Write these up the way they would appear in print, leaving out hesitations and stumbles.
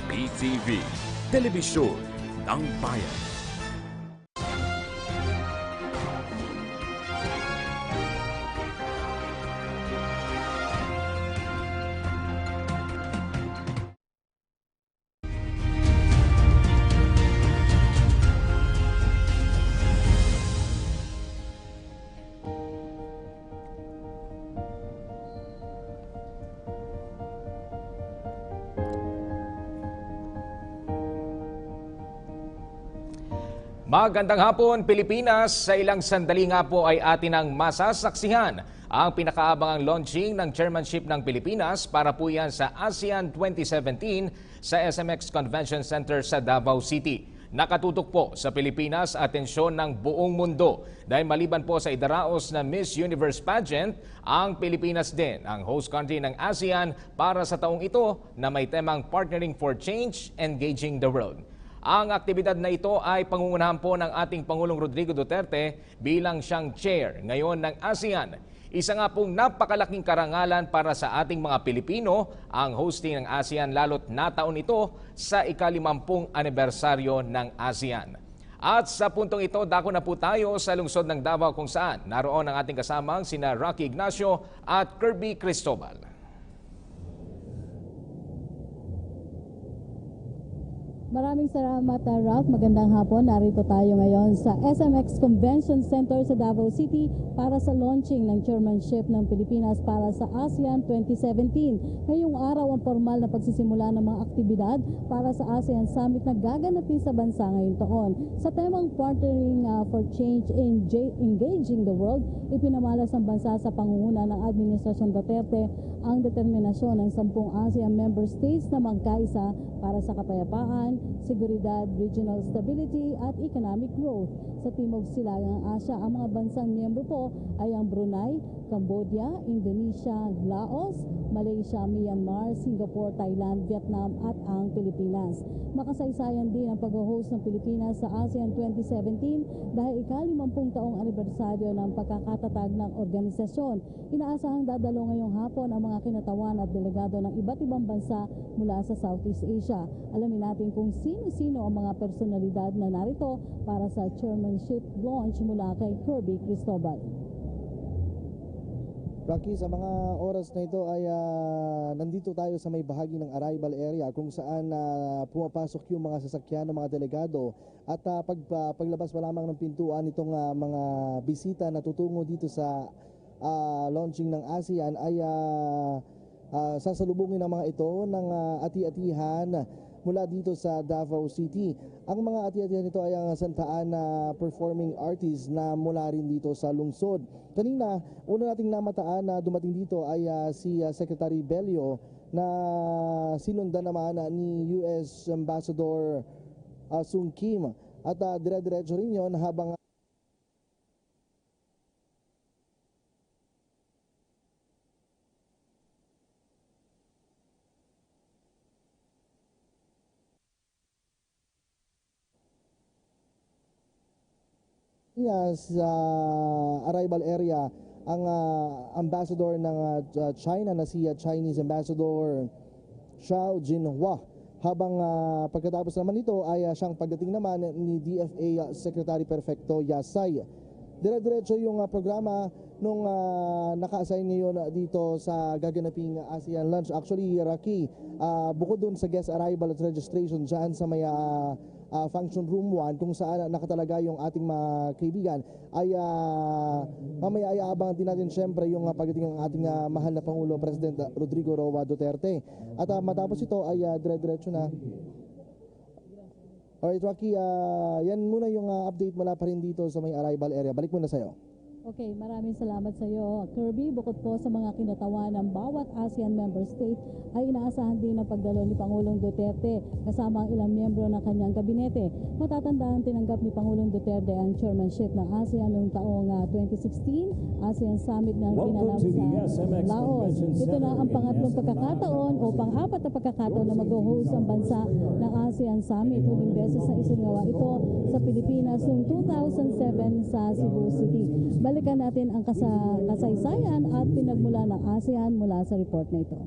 PTV, Telebisyon ng Bayan. Magandang hapon, Pilipinas. Sa ilang sandali nga po ay atin ang masasaksihan ang pinakaabangang launching ng Chairmanship ng Pilipinas para po yan sa ASEAN 2017 sa SMX Convention Center sa Davao City. Nakatutok po sa Pilipinas atensyon ng buong mundo dahil maliban po sa idaraos na Miss Universe pageant, ang Pilipinas din ang host country ng ASEAN para sa taong ito na may temang Partnering for Change, Engaging the World. Ang aktibidad na ito ay pangungunahan po ng ating Pangulong Rodrigo Duterte bilang siyang chair ngayon ng ASEAN. Isa nga pong napakalaking karangalan para sa ating mga Pilipino ang hosting ng ASEAN lalo't nataon ito sa ika-50 anibersaryo ng ASEAN. At sa puntong ito, dako na po tayo sa lungsod ng Davao kung saan naroon ang ating kasamang sina Rocky Ignacio at Kirby Cristobal. Maraming salamat, Ralph. Magandang hapon. Narito tayo ngayon sa SMX Convention Center sa Davao City para sa launching ng chairmanship ng Pilipinas para sa ASEAN 2017. Ngayong araw ang formal na pagsisimula ng mga aktibidad para sa ASEAN Summit na gaganapin sa bansa ngayong taon. Sa temang Partnering for Change, Engaging the World, ipinamalas ng bansa sa pangunguna ng Administrasyon Duterte ang determinasyon ng 10 ASEAN member states na magkaisa para sa kapayapaan, seguridad, regional stability at economic growth. Sa Timog Silangang Asya, ang mga bansang miyembro po ay ang Brunei, Cambodia, Indonesia, Laos, Malaysia, Myanmar, Singapore, Thailand, Vietnam at ang Pilipinas. Makasaysayan din ang pag-host ng Pilipinas sa ASEAN 2017 dahil ika-50 taong anibersaryo ng pagkakatatag ng organisasyon. Inaasahang dadalo ngayong hapon ang mga kinatawan at delegado ng iba't ibang bansa mula sa Southeast Asia. Alamin natin kung sino-sino ang mga personalidad na narito para sa chairmanship launch mula kay Kirby Cristobal. Rocky, sa mga oras na ito ay nandito tayo sa may bahagi ng arrival area kung saan pumapasok yung mga sasakyan ng mga delegado at paglabas pa lamang ng pintuan itong mga bisita na tutungo dito sa launching ng ASEAN ay sasalubungin ng mga ito ng ati-atihan mula dito sa Davao City. Ang mga ati-atihan nito ay ang santaan na performing artists na mula rin dito sa lungsod. Kanina, una nating namataan na dumating dito ay si Secretary Bello na sinundan naman ni US Ambassador Sung Kim. At dire-diretso rin yun habang sa arrival area ang ambassador ng China na si Chinese Ambassador Xiao Jinhua. Habang pagkatapos naman nito ay siyang pagdating naman ni DFA Secretary Perfecto Yasay. Dire-diretso yung programa nung naka-assign ngayon dito sa gaganaping ASEAN lunch. Actually, Rocky, bukod dun sa guest arrival at registration dyan sa may function room 1 kung saan nakatalaga yung ating mga kaibigan ay mamaya ay aabangan din natin syempre yung pagdating ng ating mahal na Pangulo President Rodrigo Roa Duterte. At matapos ito ay dire-diretso na. Alright, Rocky, yan muna yung update mula pa rin dito sa may arrival area. Balik muna sa'yo. Okay, maraming salamat sa iyo, Kirby. Bukod po sa mga kinatawan ng bawat ASEAN member state, ay inaasahan din ang pagdalo ni Pangulong Duterte kasama ang ilang miyembro ng kanyang kabinete. Matatandaan tinanggap ni Pangulong Duterte ang chairmanship ng ASEAN noong taong 2016, ASEAN Summit na ginanap sa Laos. Ito na ang pangatlong pagkakataon o pang-apat na pagkakataon na mag-host ang bansa ng ASEAN Summit. Huling beses na isingawa ito sa Pilipinas noong 2007 sa Cebu City. Balikan natin ang kasaysayan at pinagmula ng ASEAN mula sa report na ito.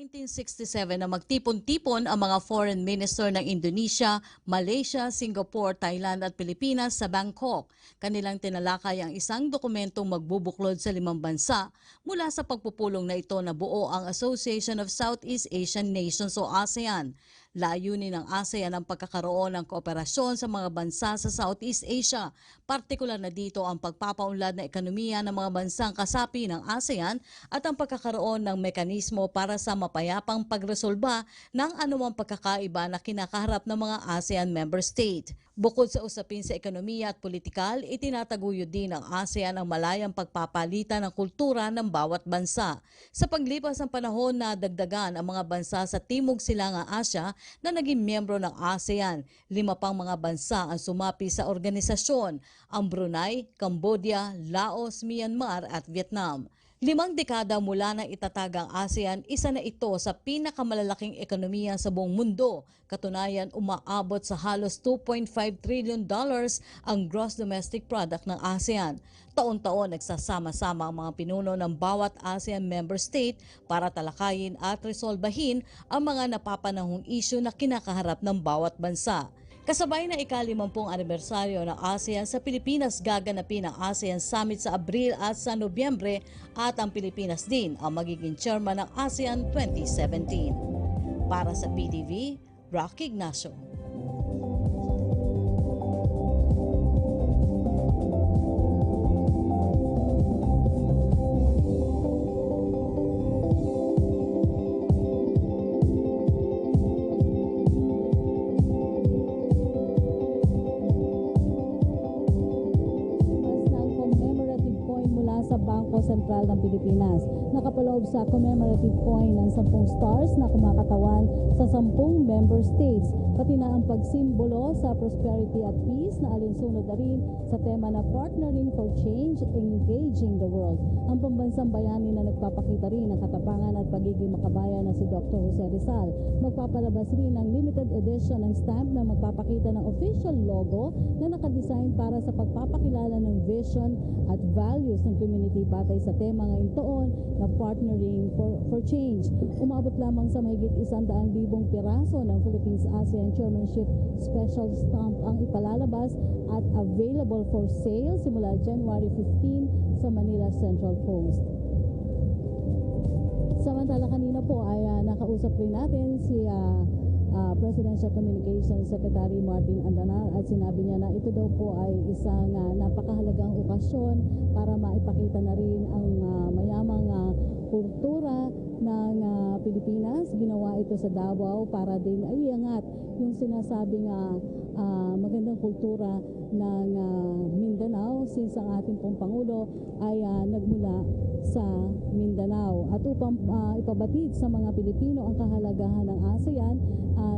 1967 na magtipon-tipon ang mga foreign minister ng Indonesia, Malaysia, Singapore, Thailand at Pilipinas sa Bangkok. Kanilang tinalakay ang isang dokumentong magbubuklod sa 5 bansa. Mula sa pagpupulong na ito nabuo ang Association of Southeast Asian Nations o ASEAN. Layunin ng ASEAN ang pagkakaroon ng kooperasyon sa mga bansa sa Southeast Asia. Partikular na dito ang pagpapaunlad na ekonomiya ng mga bansang kasapi ng ASEAN at ang pagkakaroon ng mekanismo para sa mapayapang pagresolba ng anumang pagkakaiba na kinakaharap ng mga ASEAN member state. Bukod sa usapin sa ekonomiya at politikal, itinataguyod din ng ASEAN ang malayang pagpapalitan ng kultura ng bawat bansa. Sa paglipas ng panahon na dagdagan ang mga bansa sa Timog Silangang Asya na naging miyembro ng ASEAN. 5 pang mga bansa ang sumapi sa organisasyon, ang Brunei, Cambodia, Laos, Myanmar at Vietnam. 5 dekada mula nang itatag ang ASEAN, isa na ito sa pinakamalalaking ekonomiya sa buong mundo. Katunayan, umaabot sa halos $2.5 trillion ang gross domestic product ng ASEAN. Taon-taon nagsasama-sama ang mga pinuno ng bawat ASEAN member state para talakayin at resolbahin ang mga napapanahong isyu na kinakaharap ng bawat bansa. Kasabay ng ika-50 anibersaryo ng ASEAN sa Pilipinas, gaganapin ang ASEAN Summit sa Abril at sa Nobyembre at ang Pilipinas din ang magiging chairman ng ASEAN 2017. Para sa PTV, Rocky Ignacio. Sa Bangko Sentral ng Pilipinas. Nakapaloob sa commemorative coin ng 10 stars na kumakatawan sa 10 member states, pati na ang pagsimbolo sa prosperity at peace na alinsunod na rin sa tema na Partnering for Change, Engaging the World. Ang pambansang bayani na nagpapakita rin ng katapangan at pagiging makabayan na si Dr. Jose Rizal. Magpapalabas rin ng limited edition ng stamp na magpapakita ng official logo na nakadesign para sa pagpapakilala ng vision at values ng community batay sa tema ngayong taon na Partnering for Change. Umabot lamang sa mahigit 100,000 piraso ng Philippines ASEAN Chairmanship Special Stamp ang ipalalabas at available for sale simula January 15 sa Manila Central Post. Samantala kanina po ay nakausap rin natin si Presidential Communications Secretary Martin Andanar at sinabi niya na ito daw po ay isang napakahalagang okasyon para maipakita na rin ang mayamang kultura ng Pilipinas. Ginawa ito sa Davao para din iangat yung sinasabing magandang kultura ng Mindanao since ang ating pong Pangulo ay nagmula sa Mindanao. At upang ipabatid sa mga Pilipino ang kahalagahan ng ASEAN,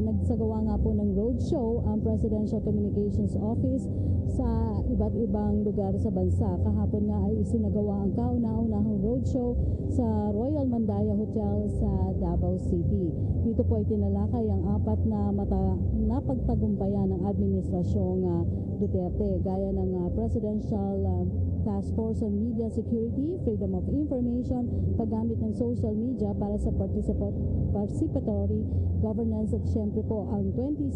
nagsagawa nga po ng roadshow ang Presidential Communications Office sa iba't ibang lugar sa bansa. Kahapon nga ay isinagawa ang kauna-unahang roadshow sa Royal Mandaya Hotel sa Davao City. Dito po ay tinalakay ang 4 na napagtagumpayan ng Administrasyong Duterte, gaya ng Presidential Task Force on Media Security, Freedom of Information, paggamit ng social media para sa participatory governance at syempre po ang 2017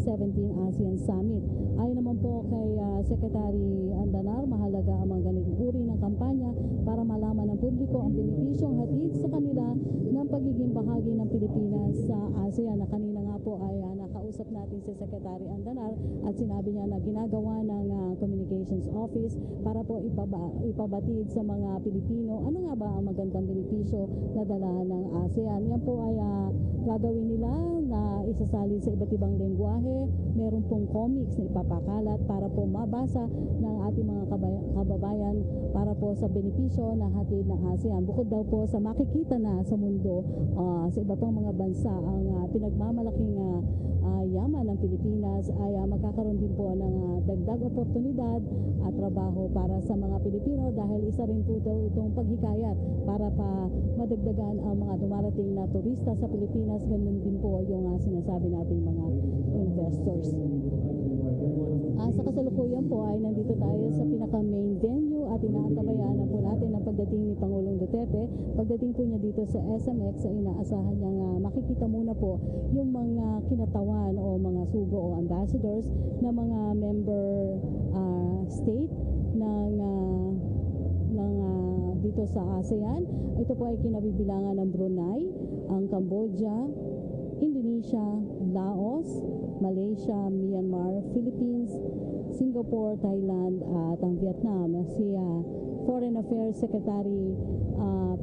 ASEAN Summit. Ayon naman po kay Secretary Andanar, mahalaga ang mga ganitong uri ng kampanya para malaman ng publiko ang benepisyong hatid sa kanila ng pagiging bahagi ng Pilipinas sa ASEAN. Na kanina nga po ay nakausap natin si Secretary Andanar at sinabi niya na ginagawa ng Communications Office para po ipabatid sa mga Pilipino ano nga ba ang magandang benepisyo na dala ng ASEAN. Yan po ay gagawin nila na isasali sa iba't ibang lengguwahe. Meron pong comics na ipapakalat para po mabasa ng ating mga kababayan para po sa benepisyo na hatid ng ASEAN. Bukod daw po sa makikita na sa mundo sa iba pang mga bansa ang pinagmamalaking yaman ng Pilipinas ay magkakaroon din po ng dagdag oportunidad at trabaho para sa mga Pilipino dahil isa rin po itong paghikayat para pa madagdagan ang mga dumarating na turista sa Pilipinas. Ganun din po yung sinasabi nating mga investors. Sa kasalukuyan po ay nandito tayo sa pinaka-main venue at inaantabayan na po natin ang pagdating ni Pangulong Duterte. Pagdating po niya dito sa SMX ay inaasahan niyang makikita muna po yung mga kinatawan o mga sugo o ambassadors na mga member state dito sa ASEAN. Ito po ay kinabibilangan ng Brunei, ang Cambodia, Indonesia, Laos, Malaysia, Myanmar, Philippines, Singapore, Thailand at ang Vietnam. Si Foreign Affairs Secretary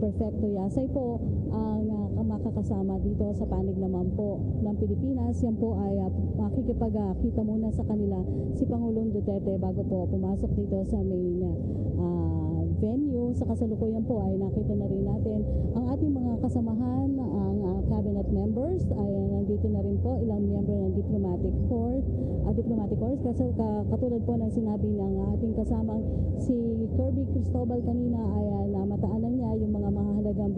Perfecto Yasay po ang makakasama dito sa panig naman po ng Pilipinas. Yan po ay makikipagkita muna sa kanila si Pangulong Duterte bago po pumasok dito sa main venue. Sa kasalukuyan po ay nakita na rin natin ang ating mga kasamahan, ang cabinet members ay nandito na rin po, ilang miyembro ng diplomatic corps. Kasi katulad po ng sinabi ng ating kasamang si Kirby Cristobal kanina ay namataanan niya yung mga mahalagang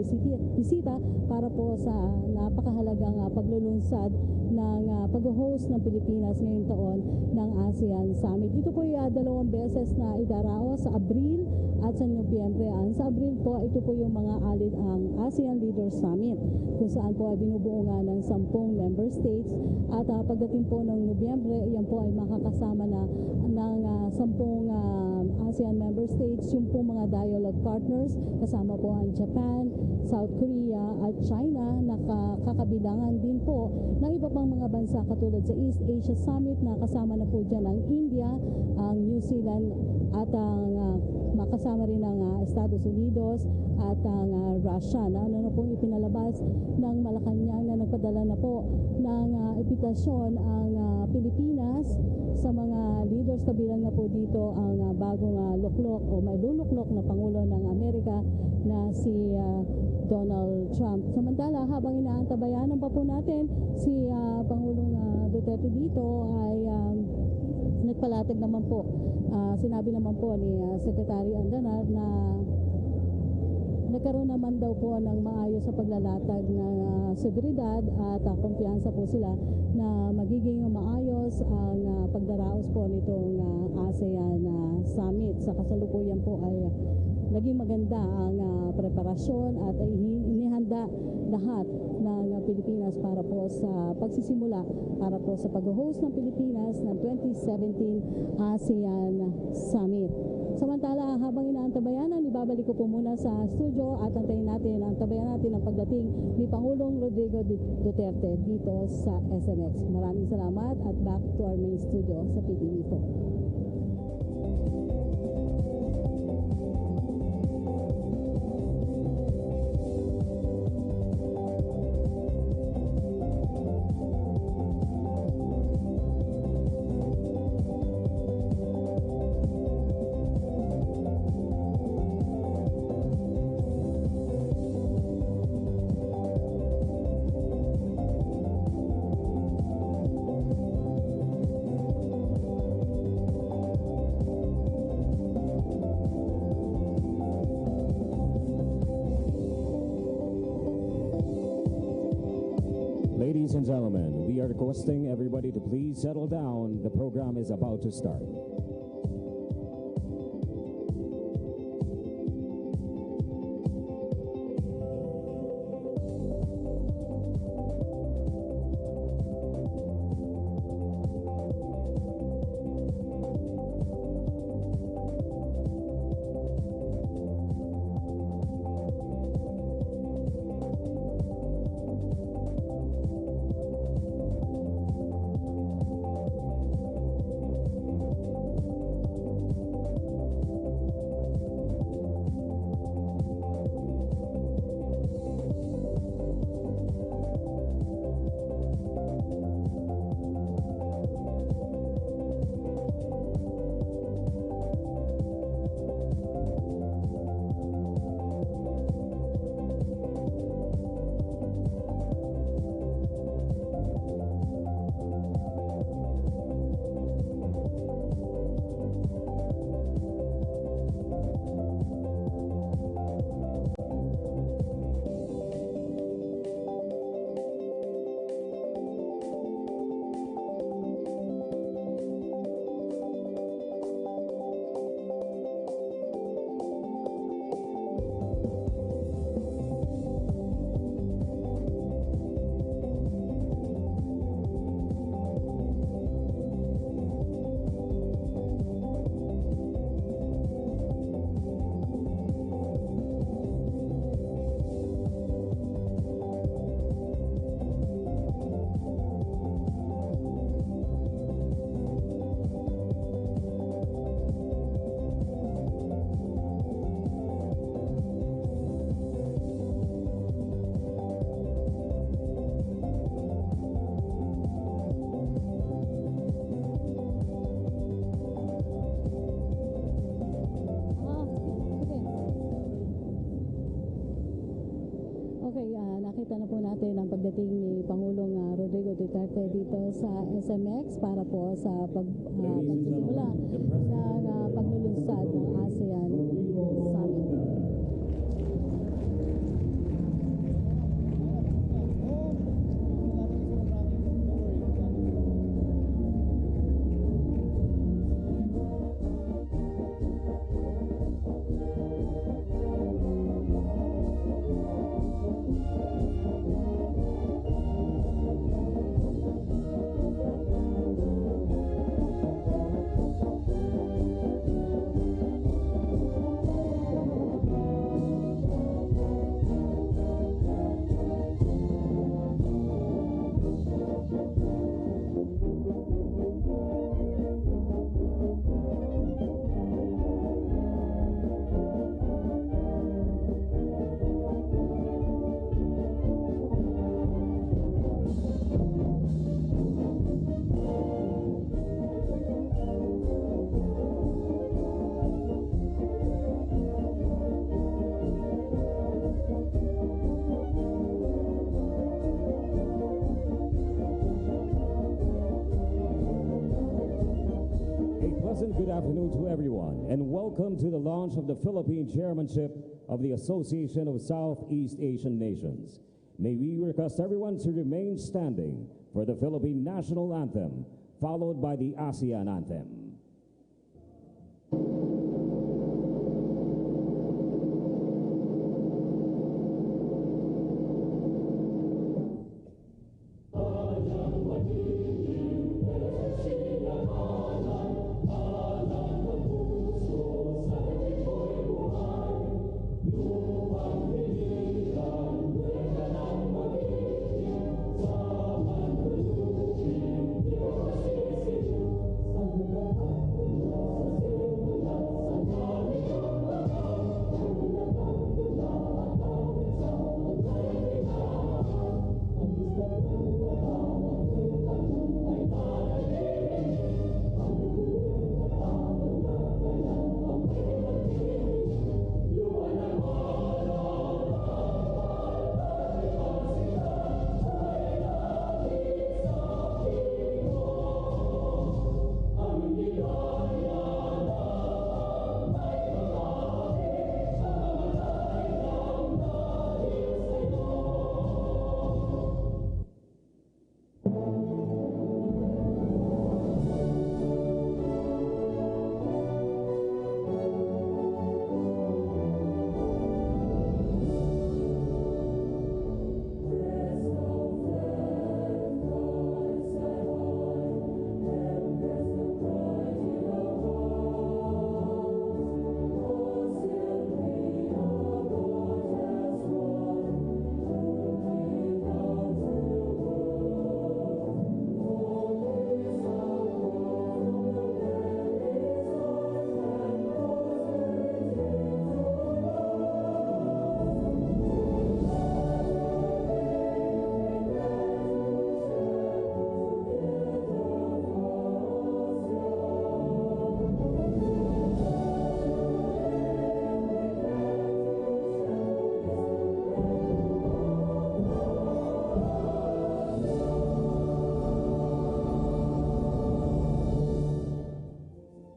bisita para po sa napakahalagang paglulunsad ng pag-host ng Pilipinas ngayong taon ng ASEAN Summit. Ito po ay 2 beses na idaraos sa Abril at sa Nobyembre. Sa Abril po, ito po yung mga alid ang ASEAN Leaders Summit kung saan po ay binubuo nga ng 10 member states at pagdating po ng Nobyembre, yan po ay makakasama na ng 10 ASEAN member states, yung po mga dialogue partners, kasama po ang Japan, South Korea at China, nakakabilangan din po ng iba pang mga bansa katulad sa East Asia Summit na kasama na po dyan ang India, ang New Zealand at ang makasama rin ang Estados Unidos at ang Russia na pong ipinalabas ng Malacanang na nagpadala na po ng imbitasyon ang Pilipinas sa mga leaders, kabilang na po dito ang bagong luklok o may luluklok na Pangulo ng Amerika na si Donald Trump. Samantala, habang inaantabayanan pa po natin si Pangulong Duterte dito ay nagpalatag naman po, sinabi naman po ni Secretary Andanar na nagkaroon naman daw po ng maayos sa paglalatag ng seguridad at kumpiyansa po sila na magiging maayos ang pagdaraos po nitong ASEAN Summit. Sa kasalukuyan po ay naging maganda ang preparasyon at inihanda lahat ng Pilipinas para po sa pagsisimula, para po sa pag-host ng Pilipinas ng 2017 ASEAN Summit. Samantala, habang inaantabayanan, ibabalik ko po muna sa studio at antabayan natin ang pagdating ni Pangulong Rodrigo Duterte dito sa SMX. Maraming salamat at back to our main studio sa PTV4. Ladies and gentlemen, we are requesting everybody to please settle down. The program is about to start. ni Pangulong Rodrigo Duterte dito sa SMX para po sa pagsisimula ng paglulunsad ng ASEAN Summit. Good afternoon to everyone, and welcome to the launch of the Philippine Chairmanship of the Association of Southeast Asian Nations. May we request everyone to remain standing for the Philippine National Anthem, followed by the ASEAN Anthem.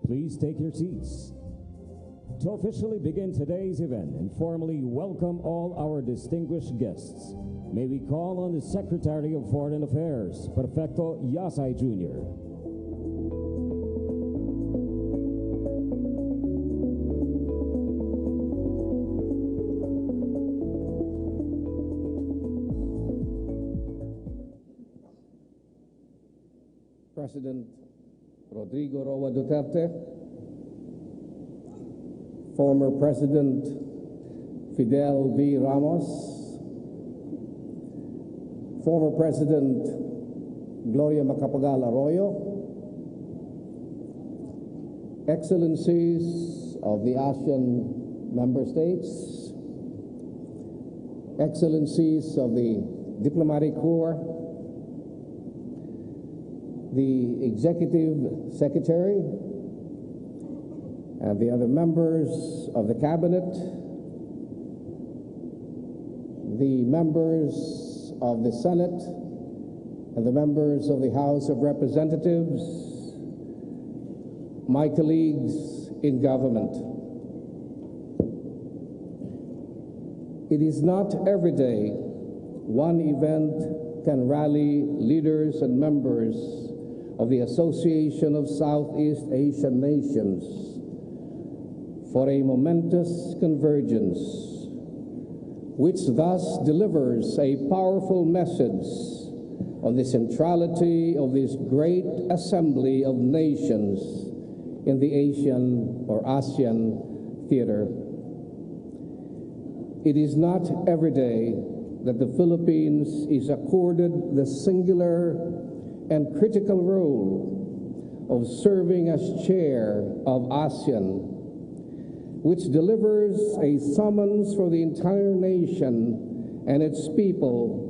Please take your seats. To officially begin today's event and formally welcome all our distinguished guests, may we call on the Secretary of Foreign Affairs, Perfecto Yasay Jr. President Rodrigo Roa Duterte, former President Fidel V. Ramos, former President Gloria Macapagal Arroyo, Excellencies of the ASEAN member states, Excellencies of the Diplomatic Corps, the Executive Secretary, and the other members of the Cabinet, the members of the Senate, and the members of the House of Representatives, my colleagues in government. It is not every day one event can rally leaders and members of the Association of Southeast Asian Nations for a momentous convergence, which thus delivers a powerful message on the centrality of this great assembly of nations in the Asian or ASEAN theater. It is not every day that the Philippines is accorded the singular and critical role of serving as chair of ASEAN, which delivers a summons for the entire nation and its people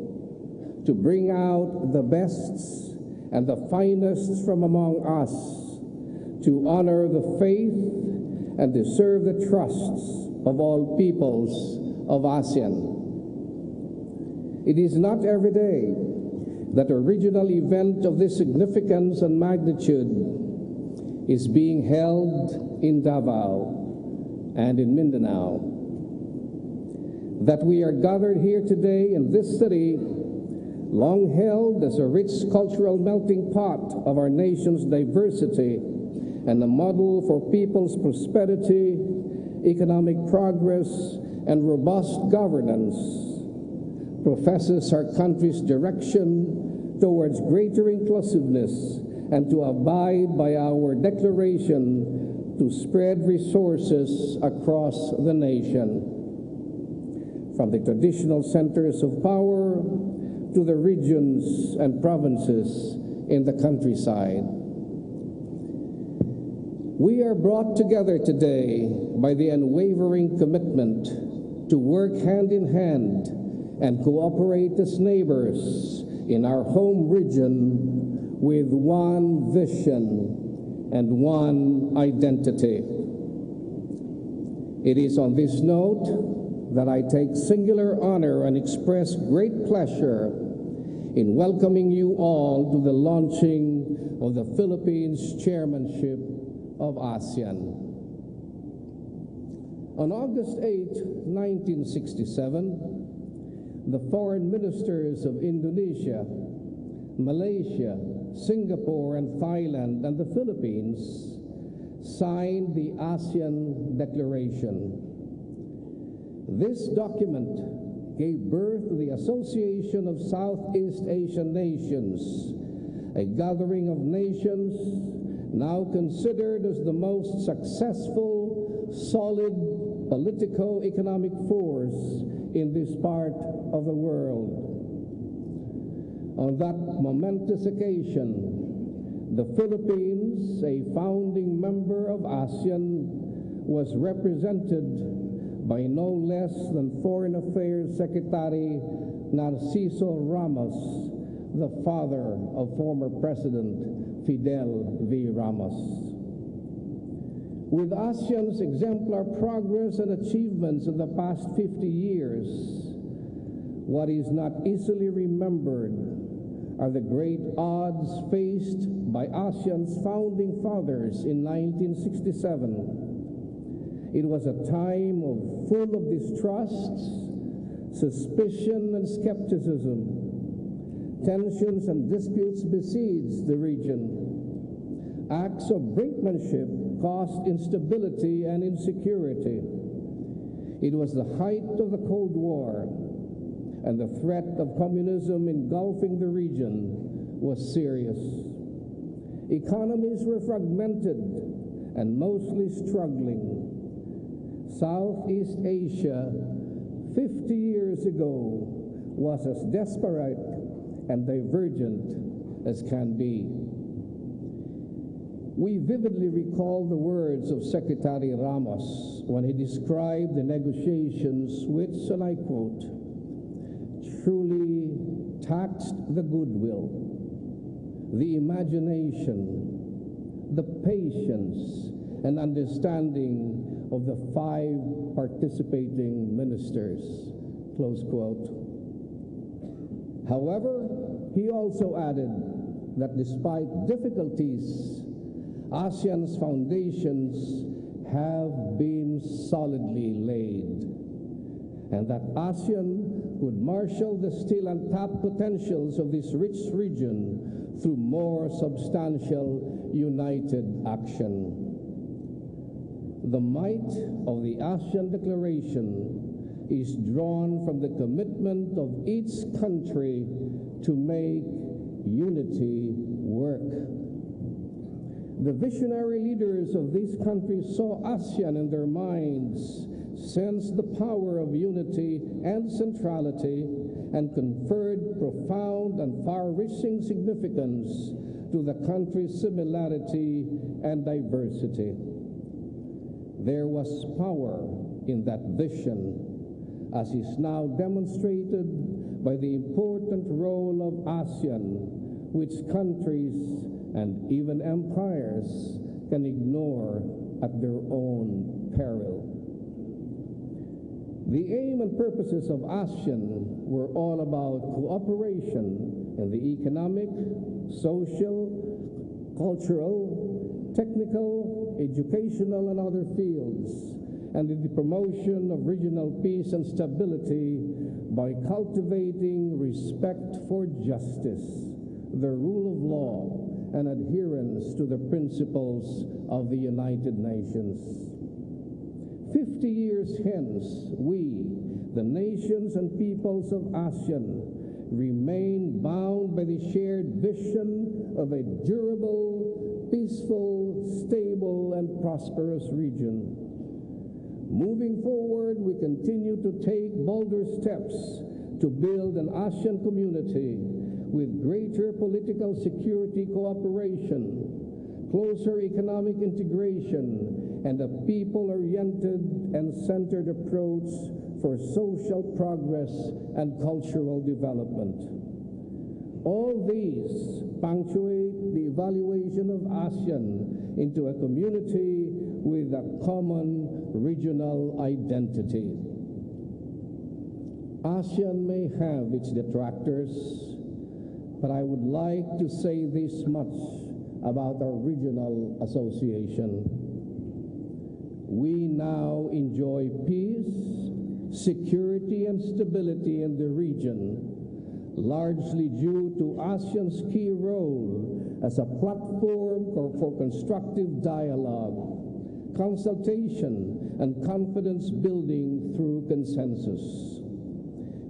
to bring out the best and the finest from among us, to honor the faith and to serve the trusts of all peoples of ASEAN. It is not every day that a regional event of this significance and magnitude is being held in Davao and in Mindanao. That we are gathered here today in this city, long held as a rich cultural melting pot of our nation's diversity and a model for people's prosperity, economic progress, and robust governance, professes our country's direction towards greater inclusiveness and to abide by our declaration to spread resources across the nation, from the traditional centers of power to the regions and provinces in the countryside. We are brought together today by the unwavering commitment to work hand in hand and cooperate as neighbors in our home region with one vision and one identity. It is on this note that I take singular honor and express great pleasure in welcoming you all to the launching of the Philippines Chairmanship of ASEAN. On August 8, 1967, the foreign ministers of Indonesia, Malaysia, Singapore, and Thailand, and the Philippines signed the ASEAN Declaration. This document gave birth to the Association of Southeast Asian Nations, a gathering of nations now considered as the most successful, solid politico-economic force in this part of the world. On that momentous occasion, the Philippines, a founding member of ASEAN, was represented by no less than Foreign Affairs Secretary Narciso Ramos, the father of former President Fidel V. Ramos. With ASEAN's exemplar progress and achievements in the past 50 years, what is not easily remembered are the great odds faced by ASEAN's founding fathers in 1967. It was a time full of distrusts, suspicion and skepticism. Tensions and disputes besieged the region. Acts of brinkmanship caused instability and insecurity. It was the height of the Cold War, and the threat of communism engulfing the region was serious. Economies were fragmented and mostly struggling. Southeast Asia 50 years ago was as desperate and divergent as can be. We vividly recall the words of Secretary Ramos when he described the negotiations which, and I quote, truly taxed the goodwill, the imagination, the patience, and understanding of the 5 participating ministers, close quote. However, he also added that despite difficulties, ASEAN's foundations have been solidly laid, and that ASEAN would marshal the still untapped potentials of this rich region through more substantial united action. The might of the ASEAN Declaration is drawn from the commitment of each country to make unity work. The visionary leaders of these countries saw ASEAN in their minds, sensed the power of unity and centrality, and conferred profound and far-reaching significance to the country's similarity and diversity. There was power in that vision, as is now demonstrated by the important role of ASEAN, which countries and even empires can ignore at their own peril. The aim and purposes of ASEAN were all about cooperation in the economic, social, cultural, technical, educational, and other fields, and in the promotion of regional peace and stability by cultivating respect for justice, the rule of law, and adherence to the principles of the United Nations. 50 years hence, we, the nations and peoples of ASEAN, remain bound by the shared vision of a durable, peaceful, stable, and prosperous region. Moving forward, we continue to take bolder steps to build an ASEAN community with greater political security cooperation, closer economic integration, and a people-oriented and centered approach for social progress and cultural development. All these punctuate the evaluation of ASEAN into a community with a common regional identity. ASEAN may have its detractors, but I would like to say this much about our regional association. We now enjoy peace, security, and stability in the region, largely due to ASEAN's key role as a platform for constructive dialogue, consultation, and confidence building through consensus.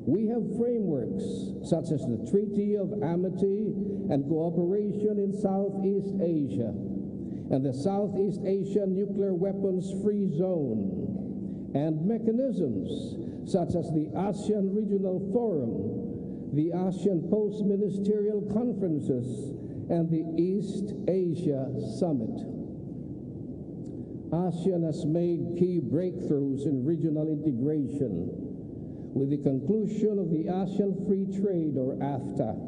We have frameworks such as the Treaty of Amity and Cooperation in Southeast Asia and the Southeast Asia Nuclear Weapons Free Zone, and mechanisms such as the ASEAN Regional Forum, the ASEAN Post-Ministerial Conferences, and the East Asia Summit. ASEAN has made key breakthroughs in regional integration with the conclusion of the ASEAN Free Trade, or AFTA.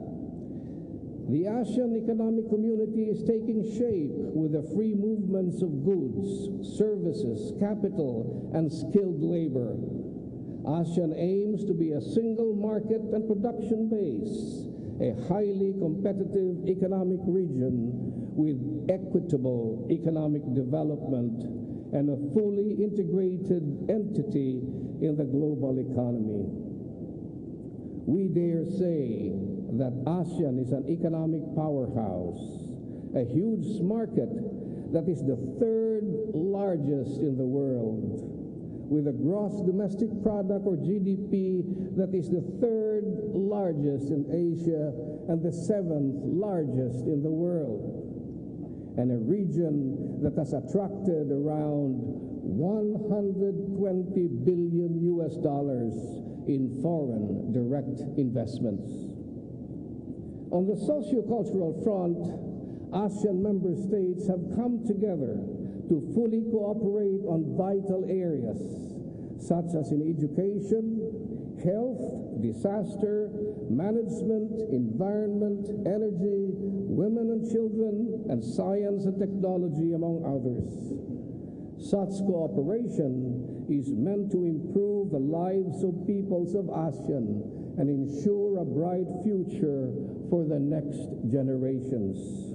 The ASEAN Economic Community is taking shape with the free movements of goods, services, capital, and skilled labor. ASEAN aims to be a single market and production base, a highly competitive economic region with equitable economic development and a fully integrated entity in the global economy. We dare say that ASEAN is an economic powerhouse, a huge market that is the third largest in the world, with a gross domestic product, or GDP, that is the third largest in Asia and the seventh largest in the world, and a region that has attracted around $120 billion in foreign direct investments. On the socio-cultural front, ASEAN member states have come together to fully cooperate on vital areas such as in education, health, disaster management, environment, energy, women and children, and science and technology, among others. Such cooperation is meant to improve the lives of peoples of ASEAN and ensure a bright future for the next generations.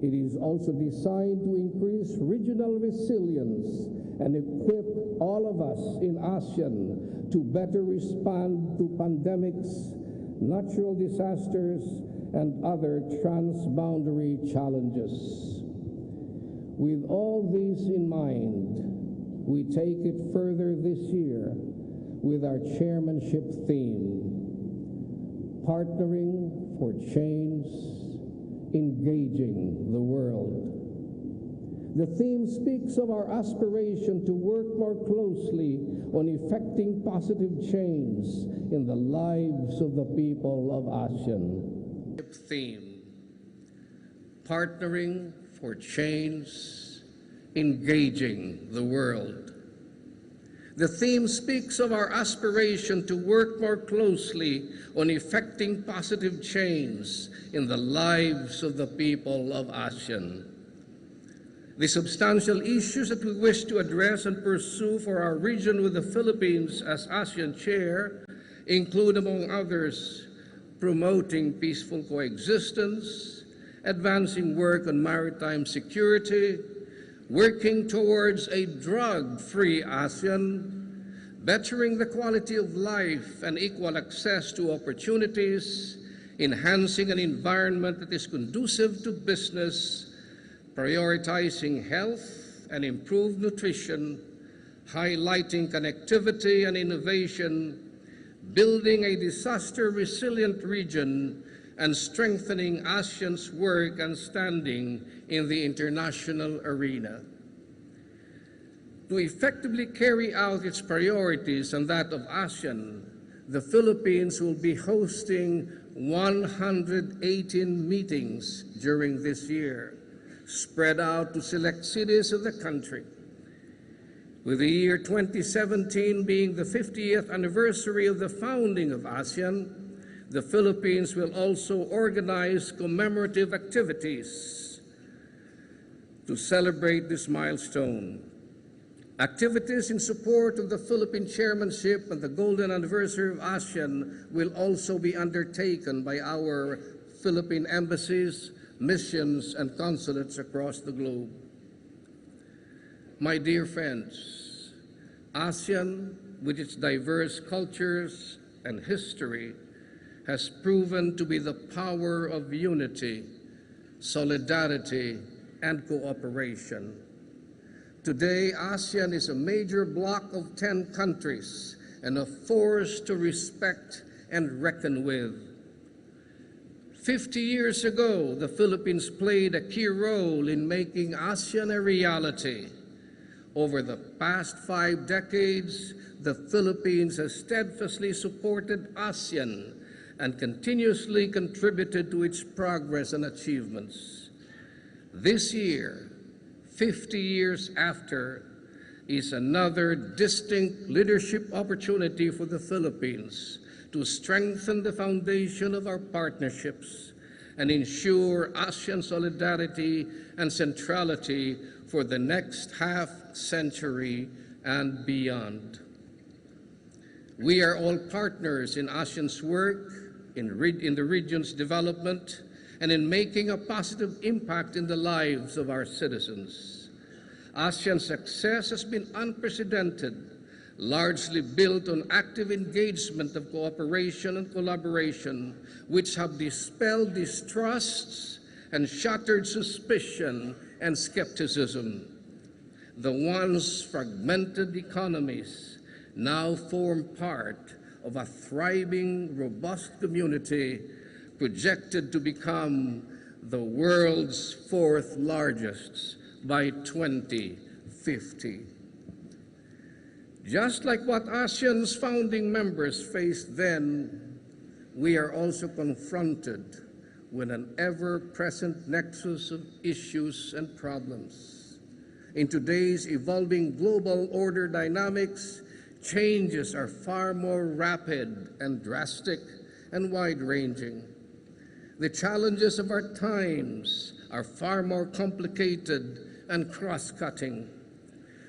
It is also designed to increase regional resilience and equip all of us in ASEAN to better respond to pandemics, natural disasters, and other transboundary challenges. With all these in mind, we take it further this year with our chairmanship theme, Partnering for Change, Engaging the World. The theme speaks of our aspiration to work more closely on effecting positive change in the lives of the people of ASEAN. Theme, Partnering for Change, Engaging the World. The theme speaks of our aspiration to work more closely on effecting positive change in the lives of the people of ASEAN. The substantial issues that we wish to address and pursue for our region with the Philippines as ASEAN Chair include, among others, promoting peaceful coexistence, advancing work on maritime security, working towards a drug-free ASEAN, bettering the quality of life and equal access to opportunities, enhancing an environment that is conducive to business, prioritizing health and improved nutrition, highlighting connectivity and innovation, building a disaster-resilient region, and strengthening ASEAN's work and standing in the international arena. To effectively carry out its priorities and that of ASEAN, the Philippines will be hosting 118 meetings during this year, spread out to select cities of the country. With the year 2017 being the 50th anniversary of the founding of ASEAN, the Philippines will also organize commemorative activities to celebrate this milestone. Activities in support of the Philippine chairmanship and the golden anniversary of ASEAN will also be undertaken by our Philippine embassies, missions, and consulates across the globe. My dear friends, ASEAN, with its diverse cultures and history, has proven to be the power of unity, solidarity, and cooperation. Today, ASEAN is a major bloc of 10 countries and a force to respect and reckon with. 50 years ago, the Philippines played a key role in making ASEAN a reality. Over the past 5 decades, the Philippines has steadfastly supported ASEAN and continuously contributed to its progress and achievements. This year, 50 years after, is another distinct leadership opportunity for the Philippines to strengthen the foundation of our partnerships and ensure ASEAN solidarity and centrality for the next half-century and beyond. We are all partners in ASEAN's work, in the region's development, and in making a positive impact in the lives of our citizens. ASEAN's success has been unprecedented, largely built on active engagement of cooperation and collaboration, which have dispelled distrusts and shattered suspicion and skepticism. The once fragmented economies now form part of a thriving, robust community projected to become the world's 4th largest by 2050. Just like what ASEAN's founding members faced then, we are also confronted with an ever-present nexus of issues and problems. In today's evolving global order dynamics, changes are far more rapid and drastic and wide-ranging. The challenges of our times are far more complicated and cross-cutting.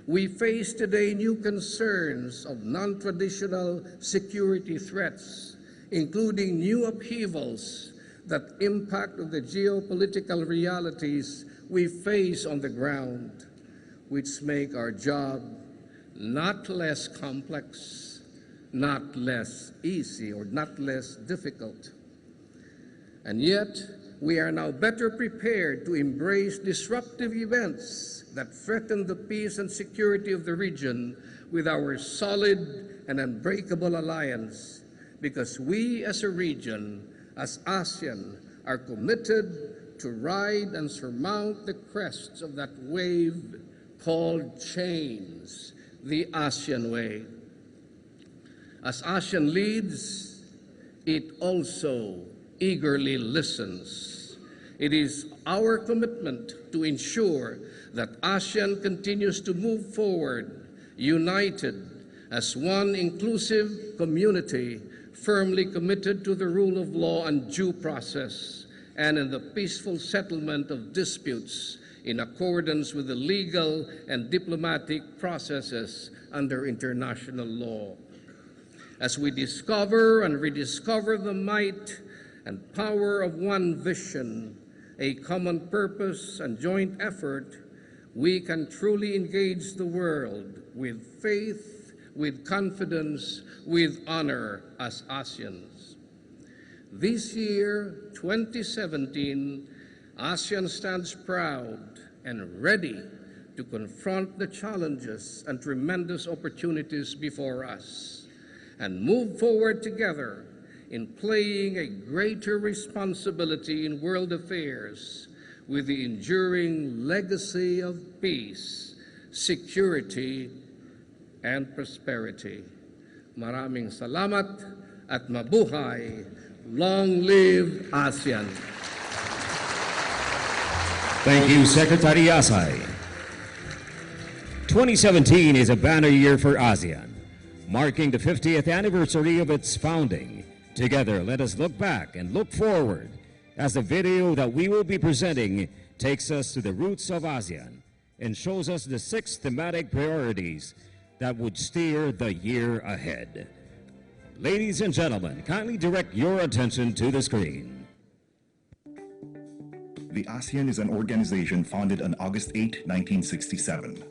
We face today new concerns of non-traditional security threats, including new upheavals that impact the geopolitical realities we face on the ground, which make our job not less complex, not less easy, or not less difficult. And yet, we are now better prepared to embrace disruptive events that threaten the peace and security of the region with our solid and unbreakable alliance, because we as a region, as ASEAN, are committed to ride and surmount the crests of that wave called change, the ASEAN way. As ASEAN leads, it also eagerly listens. It is our commitment to ensure that ASEAN continues to move forward, united as one inclusive community, firmly committed to the rule of law and due process, and in the peaceful settlement of disputes in accordance with the legal and diplomatic processes under international law. As we discover and rediscover the might and power of one vision, a common purpose and joint effort, we can truly engage the world with faith, with confidence, with honor as ASEANs. This year, 2017, ASEAN stands proud and ready to confront the challenges and tremendous opportunities before us and move forward together in playing a greater responsibility in world affairs with the enduring legacy of peace, security, and prosperity. Maraming salamat at mabuhay. Long live ASEAN. Thank you, Secretary Yasay. 2017 is a banner year for ASEAN, marking the 50th anniversary of its founding. Together, let us look back and look forward as the video that we will be presenting takes us to the roots of ASEAN and shows us the 6 thematic priorities that would steer the year ahead. Ladies and gentlemen, kindly direct your attention to the screen. The ASEAN is an organization founded on August 8, 1967.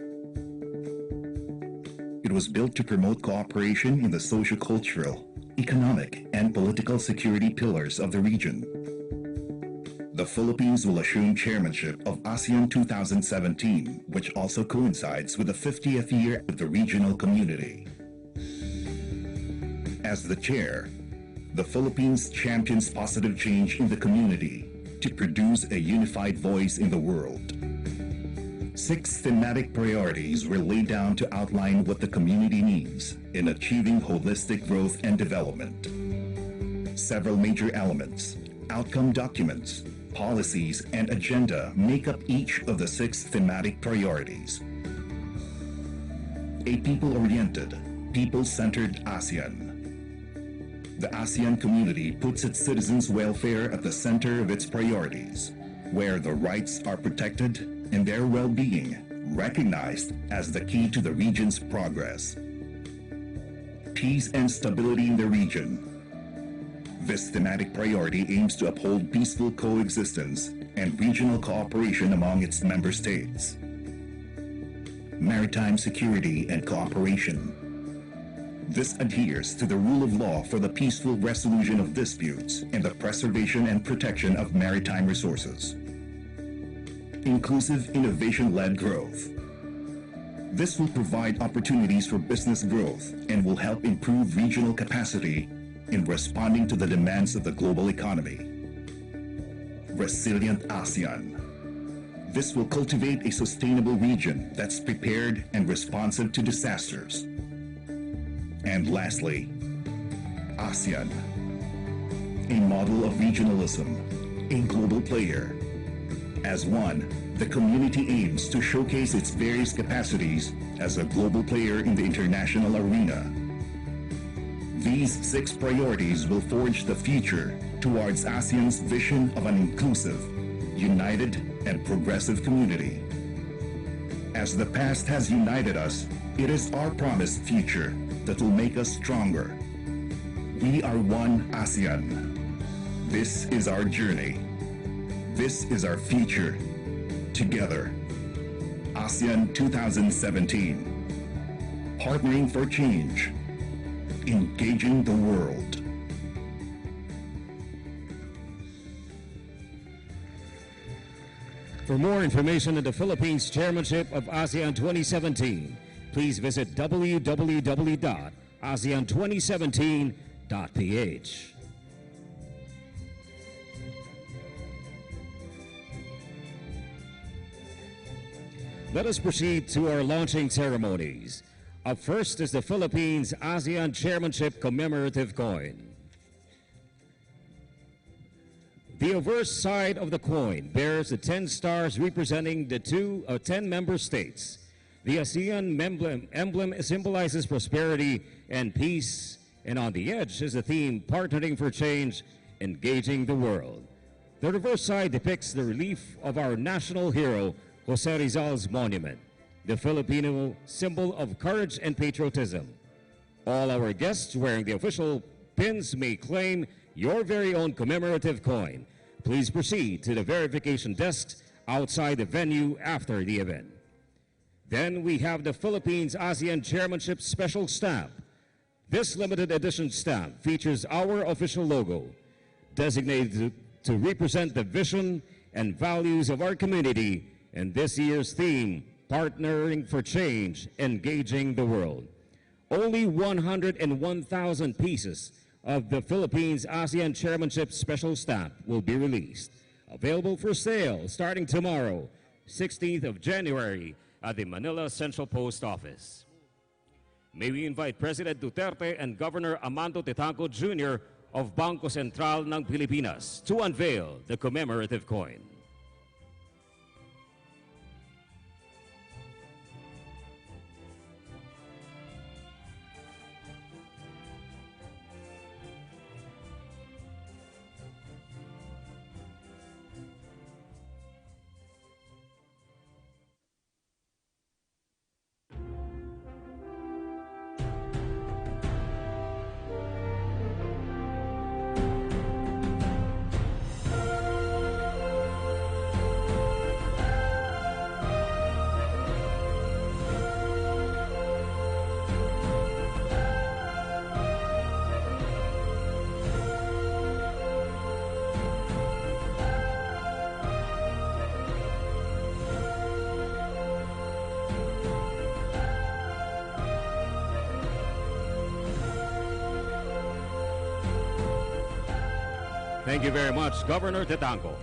It was built to promote cooperation in the socio-cultural, economic, and political security pillars of the region. The Philippines will assume chairmanship of ASEAN 2017, which also coincides with the 50th year of the regional community. As the chair, the Philippines champions positive change in the community to produce a unified voice in the world. 6 thematic priorities were laid down to outline what the community needs in achieving holistic growth and development. Several major elements, outcome documents, policies, and agenda make up each of the 6 thematic priorities. A people-oriented, people-centered ASEAN. The ASEAN community puts its citizens' welfare at the center of its priorities, where the rights are protected and their well-being recognized as the key to the region's progress. Peace and stability in the region. This thematic priority aims to uphold peaceful coexistence and regional cooperation among its member states. Maritime security and cooperation. This adheres to the rule of law for the peaceful resolution of disputes and the preservation and protection of maritime resources. Inclusive innovation-led growth. This will provide opportunities for business growth and will help improve regional capacity in responding to the demands of the global economy. Resilient ASEAN. This will cultivate a sustainable region that's prepared and responsive to disasters. And lastly, ASEAN, a model of regionalism, a global player. As one, the community aims to showcase its various capacities as a global player in the international arena. These 6 priorities will forge the future towards ASEAN's vision of an inclusive, united, and progressive community. As the past has united us, it is our promised future that will make us stronger. We are one ASEAN. This is our journey. This is our future. Together. ASEAN 2017. Partnering for change. Engaging the world. For more information on the Philippines Chairmanship of ASEAN 2017, please visit www.asean2017.ph. Let us proceed to our launching ceremonies. Up first is the Philippines ASEAN Chairmanship Commemorative Coin. The obverse side of the coin bears the 10 stars representing the 10 member states. The ASEAN emblem symbolizes prosperity and peace, and on the edge is the theme Partnering for Change, Engaging the World. The reverse side depicts the relief of our national hero, Jose Rizal's monument, the Filipino symbol of courage and patriotism. All our guests wearing the official pins may claim your very own commemorative coin. Please proceed to the verification desk outside the venue after the event. Then we have the Philippines ASEAN Chairmanship Special Stamp. This limited edition stamp features our official logo, designated to represent the vision and values of our community, and this year's theme, Partnering for Change, Engaging the World. Only 101,000 pieces of the Philippines ASEAN Chairmanship Special Stamp will be released. Available for sale starting tomorrow, 16th of January, at the Manila Central Post Office. May we invite President Duterte and Governor Amando Tetanco Jr. of Bangko Sentral ng Pilipinas to unveil the commemorative coin. Thank you very much, Governor Tetanco.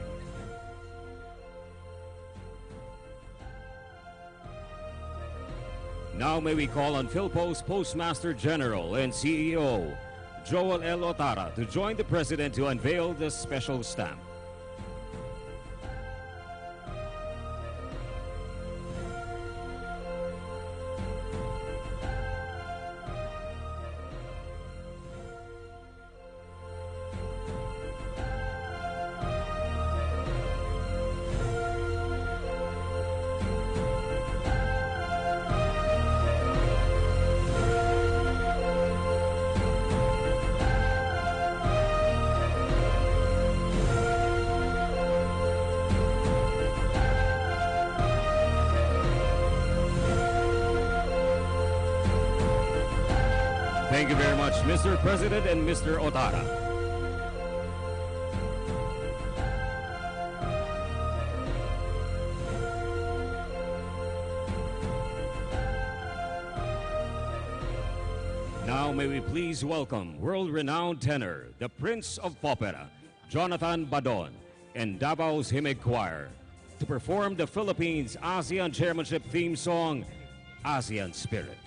Now may we call on Philpo's Postmaster General and CEO, Joel L. Otara, to join the President to unveil the special stamp. Thank you very much, Mr. President and Mr. Otara. Now may we please welcome world-renowned tenor, the Prince of Popera, Jonathan Badon, and Davao's Himig Choir, to perform the Philippines ASEAN Chairmanship theme song, ASEAN Spirit.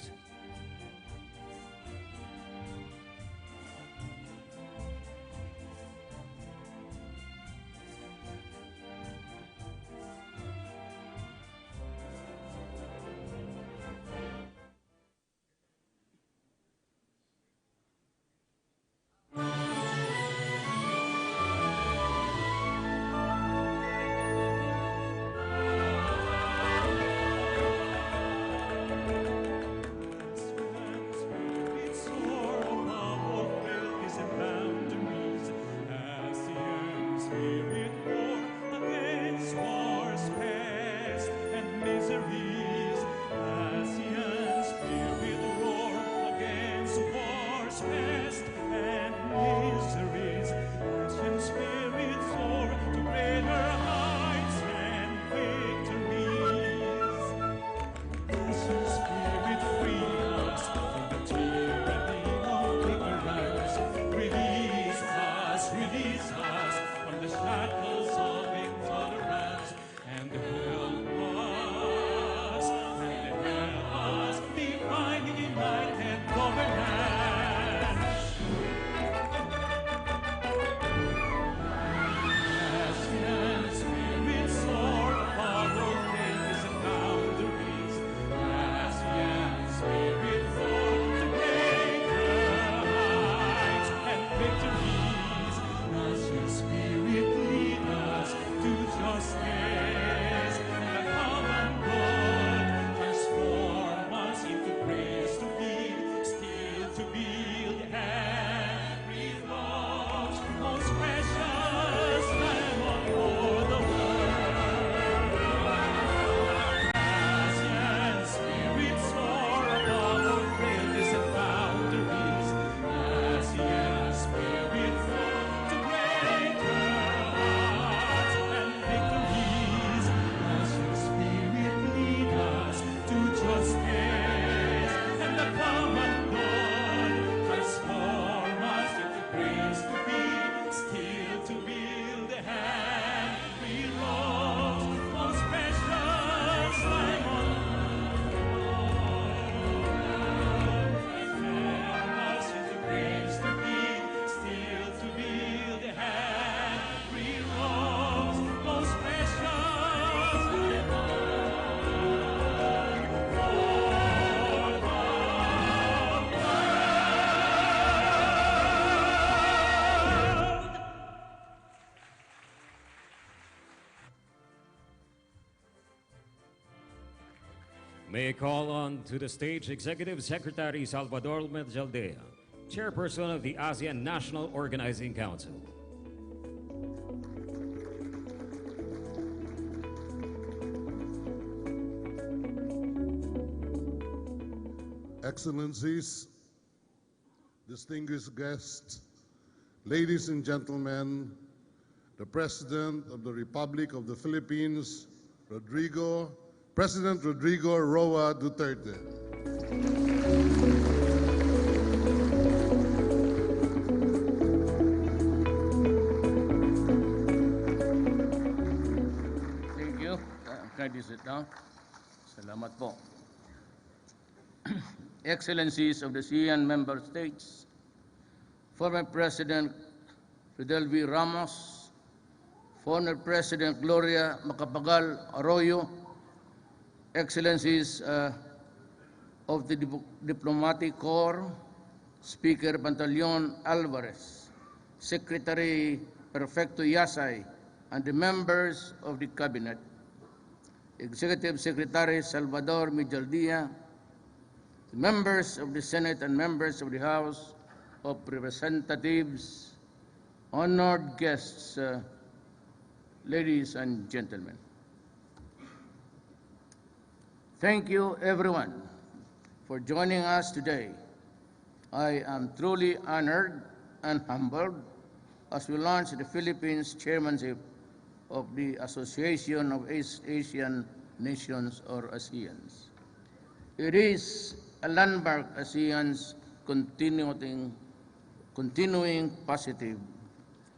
May I call on to the stage Executive Secretary Salvador Medjaldea, Chairperson of the ASEAN National Organizing Council. Excellencies, distinguished guests, ladies and gentlemen, the President of the Republic of the Philippines, President Rodrigo Roa Duterte. Thank you. Kindly sit down. Salamat po. Excellencies of the ASEAN member states, former President Fidel V. Ramos, former President Gloria Macapagal Arroyo, Excellencies of the Diplomatic Corps, Speaker Pantaleon Alvarez, Secretary Perfecto Yasay, and the members of the Cabinet, Executive Secretary Salvador Medjaldea, members of the Senate and members of the House of Representatives, honored guests, ladies and gentlemen. Thank you everyone for joining us today. I am truly honored and humbled as we launch the Philippines chairmanship of the Association of East Asian Nations, or ASEANs. It is a landmark ASEAN's continuing positive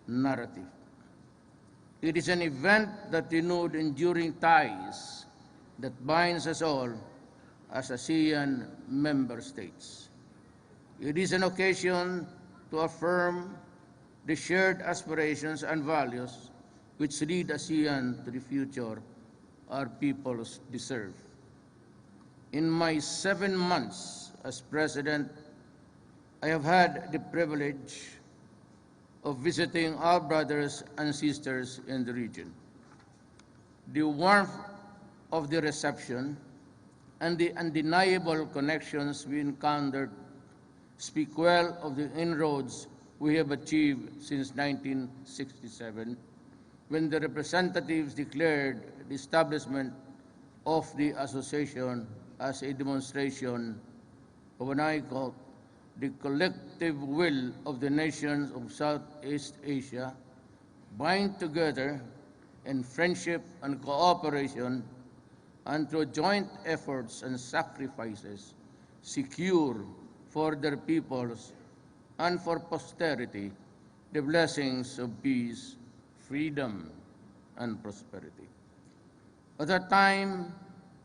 narrative. It is an event that renewed enduring ties that binds us all as ASEAN member states. It is an occasion to affirm the shared aspirations and values which lead ASEAN to the future our peoples deserve. In my 7 months as President, I have had the privilege of visiting our brothers and sisters in the region. The warmth of the reception and the undeniable connections we encountered speak well of the inroads we have achieved since 1967, when the representatives declared the establishment of the association as a demonstration of what I call the collective will of the nations of Southeast Asia, bind together in friendship and cooperation, and through joint efforts and sacrifices, secure for their peoples and for posterity the blessings of peace, freedom, and prosperity. At that time,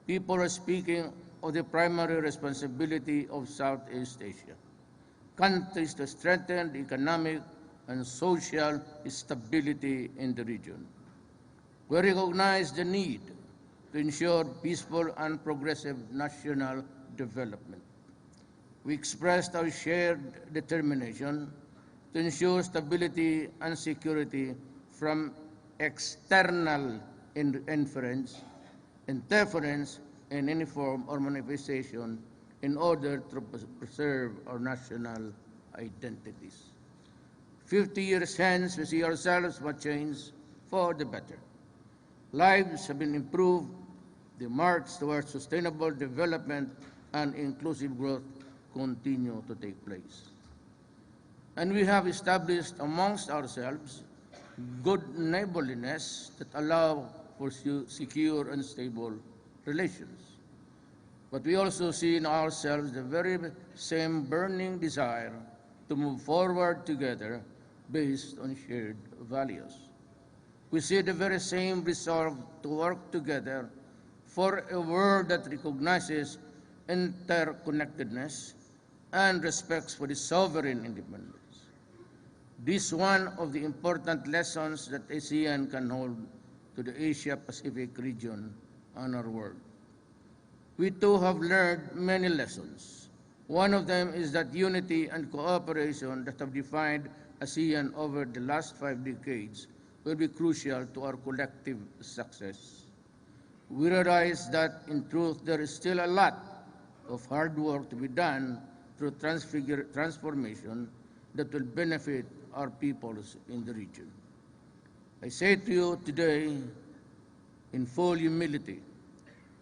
people were speaking of the primary responsibility of Southeast Asia, countries to strengthen the economic and social stability in the region. We recognize the need to ensure peaceful and progressive national development. We expressed our shared determination to ensure stability and security from external interference in any form or manifestation in order to preserve our national identities. 50 years hence, we see ourselves must change for the better. Lives have been improved, the march towards sustainable development and inclusive growth continue to take place. And we have established amongst ourselves good neighborliness that allow for secure and stable relations. But we also see in ourselves the very same burning desire to move forward together based on shared values. We see the very same resolve to work together for a world that recognizes interconnectedness and respects for the sovereign independence. This is one of the important lessons that ASEAN can hold to the Asia-Pacific region and our world. We too have learned many lessons. One of them is that unity and cooperation that have defined ASEAN over the last 5 decades will be crucial to our collective success. we realize that in truth there is still a lot of hard work to be done through transformation that will benefit our peoples in the region. I say to you today, in full humility,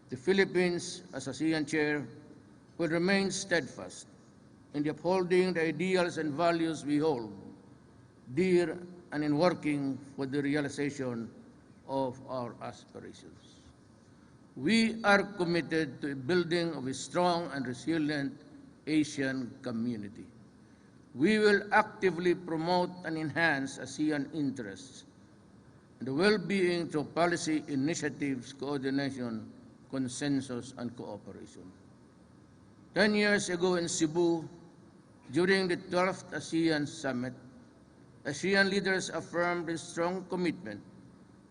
the Philippines, as ASEAN chair, will remain steadfast in upholding the ideals and values we hold dear and in working for the realization of our aspirations. We are committed to the building of a strong and resilient Asian community. We will actively promote and enhance ASEAN interests and the well-being through policy initiatives, coordination, consensus, and cooperation. 10 years ago in Cebu, during the 12th ASEAN Summit, ASEAN leaders affirmed a strong commitment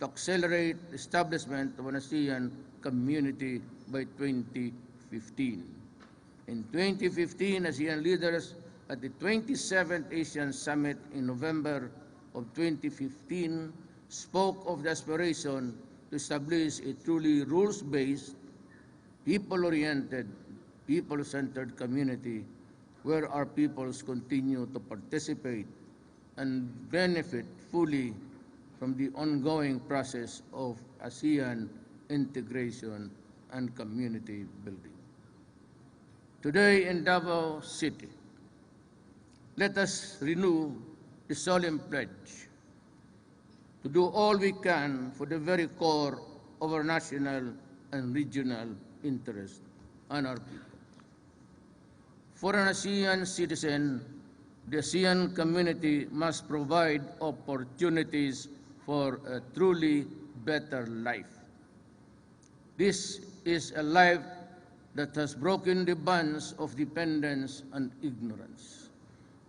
to accelerate the establishment of an ASEAN community by 2015. In 2015, ASEAN leaders at the 27th ASEAN Summit in November of 2015 spoke of the aspiration to establish a truly rules-based, people-oriented, people-centered community where our peoples continue to participate and benefit fully from the ongoing process of ASEAN integration and community building. Today in Davao City, let us renew the solemn pledge to do all we can for the very core of our national and regional interest and our people. For an ASEAN citizen, the ASEAN community must provide opportunities for a truly better life. This is a life that has broken the bonds of dependence and ignorance.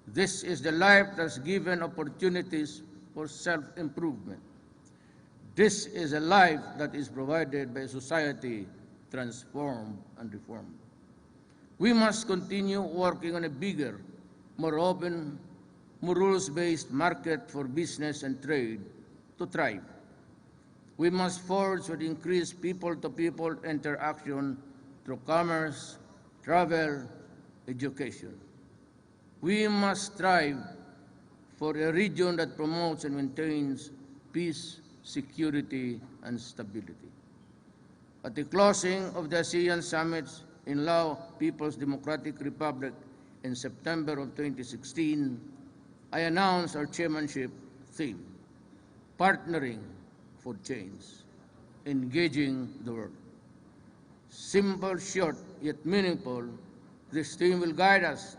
This is the life that has given opportunities for self-improvement. This is a life that is provided by a society transformed and reformed. We must continue working on a bigger, more open, more rules-based market for business and trade to thrive. We must forge with increased people-to-people interaction through commerce, travel, education. We must strive for a region that promotes and maintains peace, security, and stability. At the closing of the ASEAN summits in Lao People's Democratic Republic in September of 2016, I announced our chairmanship theme, Partnering for Change, Engaging the World. Simple, short, yet meaningful, this theme will guide us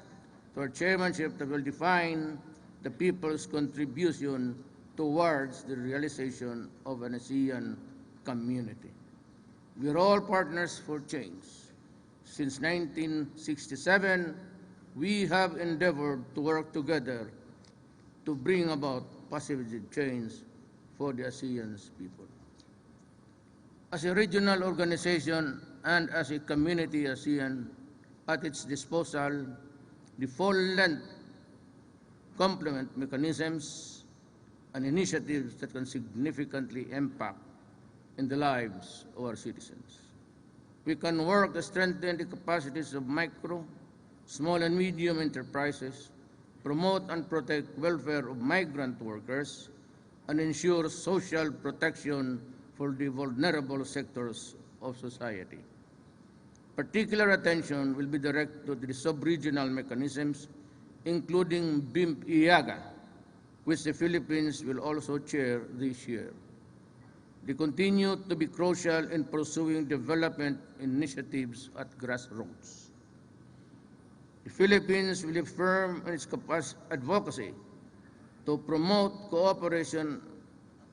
to our chairmanship that will define the people's contribution towards the realization of an ASEAN community. We are all partners for change. Since 1967, we have endeavored to work together to bring about positive change for the ASEAN's people. As a regional organization and as a community ASEAN at its disposal, the full-length complement mechanisms and initiatives that can significantly impact in the lives of our citizens. We can work to strengthen the capacities of micro, small and medium enterprises, promote and protect welfare of migrant workers, and ensure social protection for the vulnerable sectors of society. Particular attention will be directed to the sub-regional mechanisms, including BIMP-IAGA, which the Philippines will also chair this year. They continue to be crucial in pursuing development initiatives at grassroots. The Philippines will affirm its advocacy to promote cooperation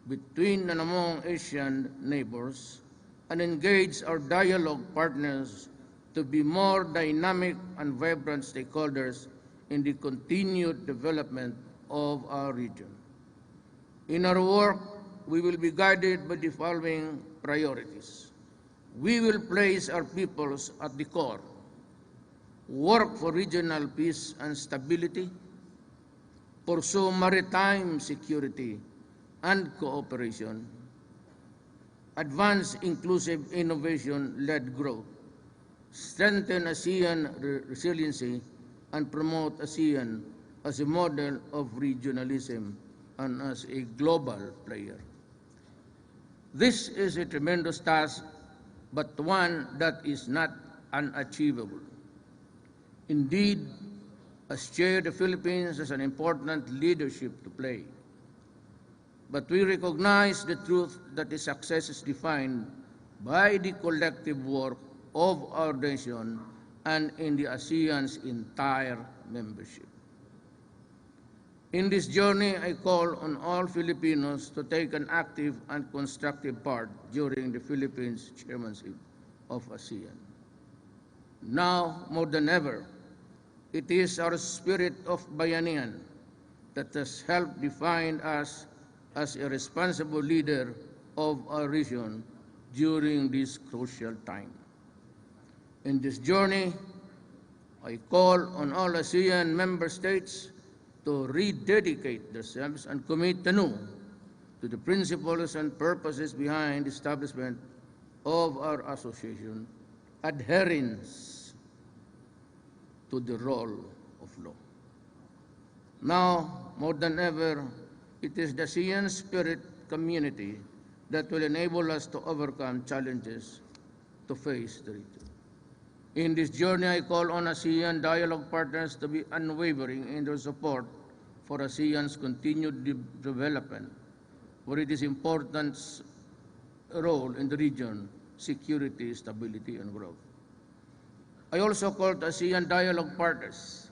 between and among Asian neighbors and engage our dialogue partners to be more dynamic and vibrant stakeholders in the continued development of our region. In our work, we will be guided by the following priorities. We will place our peoples at the core, work for regional peace and stability, pursue maritime security and cooperation, advance inclusive innovation-led growth, strengthen ASEAN resiliency, and promote ASEAN as a model of regionalism and as a global player. This is a tremendous task, but one that is not unachievable. Indeed, as chair, the Philippines has an important leadership to play. But we recognize the truth that the success is defined by the collective work of our nation and in the ASEAN's entire membership. In this journey, I call on all Filipinos to take an active and constructive part during the Philippines' chairmanship of ASEAN. Now, more than ever, it is our spirit of bayanihan that has helped define us as a responsible leader of our region during this crucial time. In this journey, I call on all ASEAN member states to rededicate themselves and commit anew to the principles and purposes behind the establishment of our association, adherence to the rule of law. Now, more than ever, it is the ASEAN spirit community that will enable us to overcome challenges to face the region. In this journey, I call on ASEAN dialogue partners to be unwavering in their support for ASEAN's continued development, where it is important role in the region, security, stability, and growth. I also call to ASEAN dialogue partners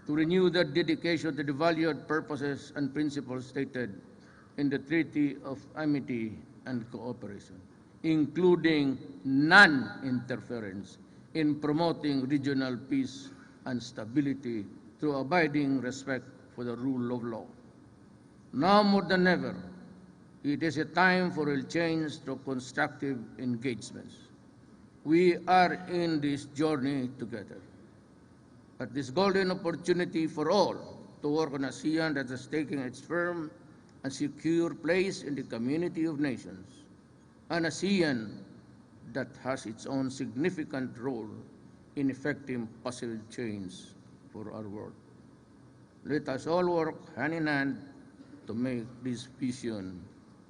to renew their dedication to the valued purposes and principles stated in the Treaty of Amity and Cooperation, including non-interference in promoting regional peace and stability through abiding respect for the rule of law. Now more than ever, it is a time for real change through constructive engagements. We are in this journey together. At this golden opportunity for all to work on ASEAN that is taking its firm and secure place in the community of nations, an ASEAN that has its own significant role in effecting positive change for our world. Let us all work hand in hand to make this vision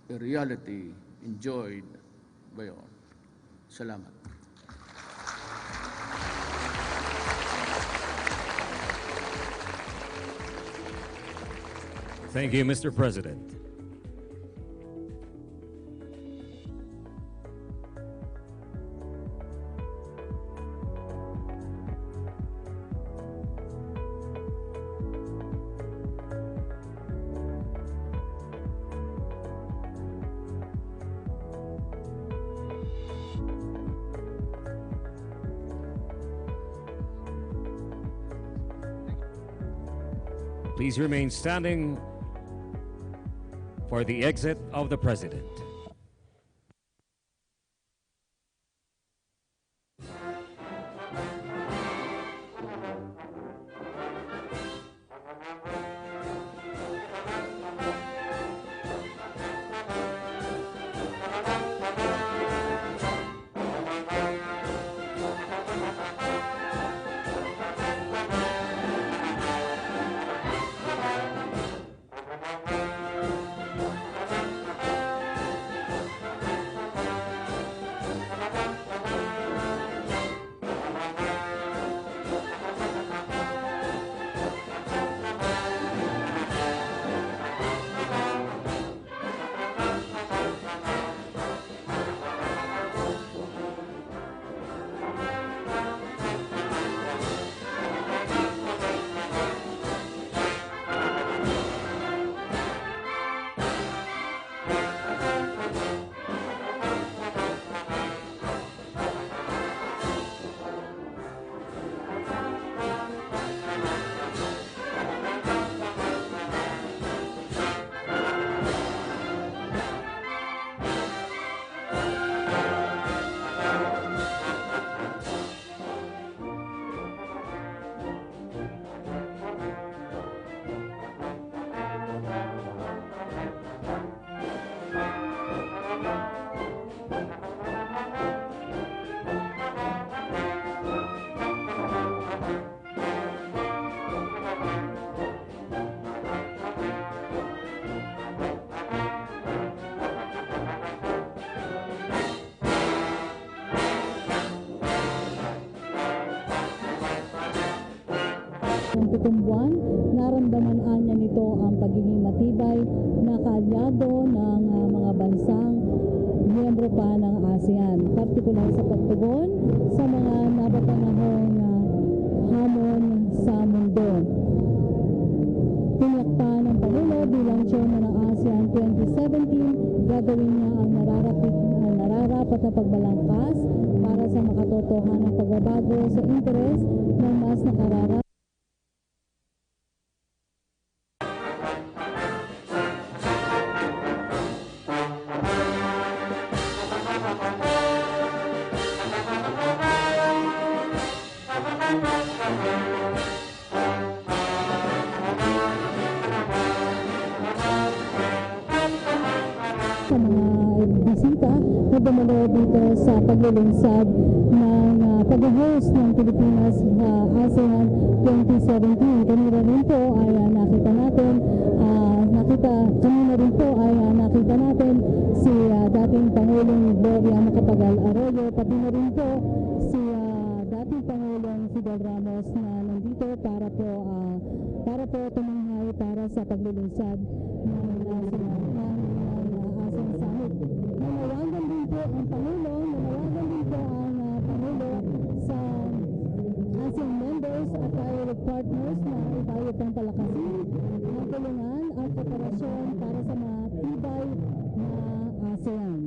a reality enjoyed by all. Salamat. Thank you, Mr. President. Please remain standing for the exit of the President. pitong buwan, naramdaman niya nito ang pagiging matibay na kaalyado ng mga bansang miyembro pa ng ASEAN, partikular sa pagtugon sa mga napapanahong hamon sa mundo. Tinakpa ng Pangulo bilang chairman ng ASEAN 2017, gagawin niya ang nararapat na pagbalangkas para sa makatotohanang pagbabago sa interes ng mas nakararap. Sa mga bisita na dumalo dito sa paglulunsad ng pag-host ng Pilipinas sa ASEAN 2017. Kanina rin po ay nakita natin si dating Pangulong Gloria Macapagal Arroyo, pati na rin po si dating Pangulong Fidel Ramos na nandito para po tumanghay para sa paglulunsad ng ASEAN Summit. Nanawagan din po ang Pangulo sa ASEAN members at dialogue partners na tayo pang palakasin ang tulungan at kooperasyon para sa matibay na ASEAN.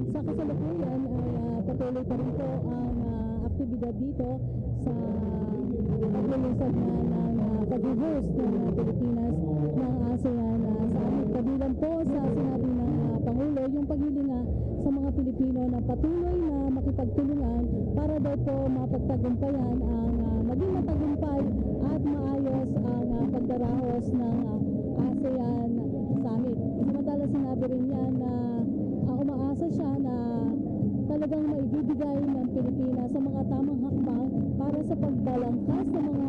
Sa kasalukuyan ay patuloy pa rin po ang aktibidad dito sa paglulunsad na ng pag-host ng Pilipinas ng ASEAN Summit. Kabilang po sa sinabi ng Pangulo yung paghiling sa mga Pilipino na patuloy na makipagtulungan para daw po mapagtagumpayan ang maging matagumpay at maayos ang pagdarahos ng ASEAN Summit. Samantala sinabi rin niya na umaasa siya na talagang maibibigay ng Pilipinas sa mga tamang hakbang para sa pagbalangkas ng mga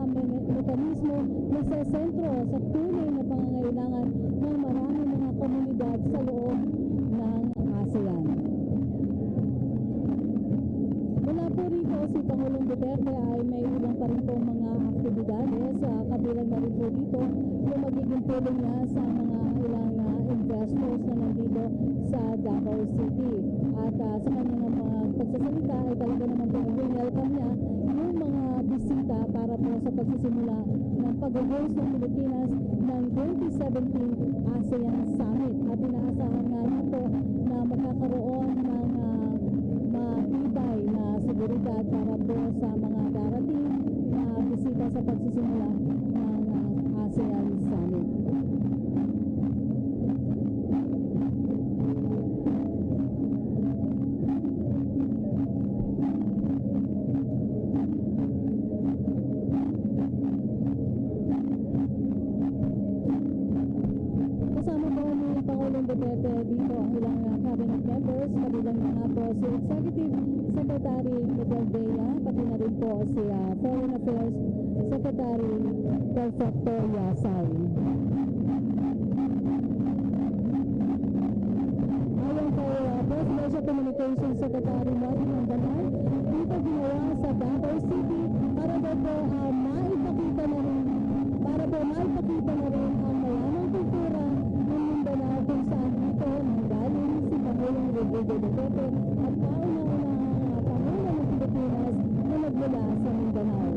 mekanismo na sa sentro sa tunay na pangangailangan ng maraming mga komunidad sa loob ng ASEAN. Mula po rito si Pangulong Duterte ay may ilang pa rin pong mga aktibidades. Kabilang na rin po dito yung magiging tulong niya sa mga ilang investors na nandito sa Davao City. At sa kanyang pagsasalita ay talaga naman po welcome niya yung mga bisita para po sa pagsisimula ng pag-host ng Pilipinas ng 2017 ASEAN Summit. At inaasahan nga nito na magkakaroon ng matibay na seguridad para po sa mga darating na bisita sa pagsisimula ng ASEAN Summit. Duterte dito ang ilang cabinet members, kabilang na nga po si Executive Secretary Miguel Bea, pati na rin po si Foreign Affairs Secretary Perfecto Yasay. Ayon kay Presidential Communications Secretary Martin Mandanay, dito ginawa sa Davao City para daw po maipakita na rin ang malamang kultura ng Mindanao kung saan dito nanggaling si Pangulong Rodrigo Duterte at kauna-unahang Pangulo ng Pilipinas na nagmula sa Mindanao.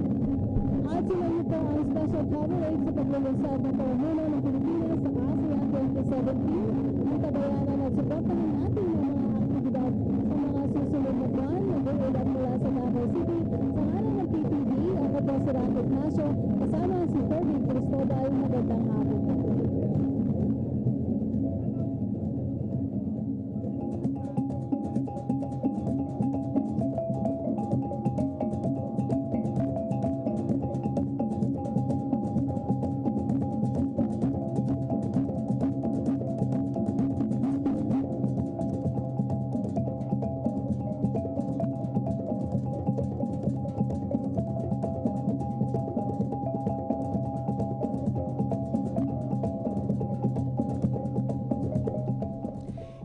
At sinulit nito ang special coverage sa paglulunsad ng pamumuno ng Pilipinas sa ASEAN 2017. Ang kabayanan at suportahan natin ang mga aktibidad sa mga susunod na buwan na buulat mula sa Davao City. Sa ngalan ng PPD, ako po si Rafa Ignacio, kasama si Ferdy Cristobal. Magandang hapon.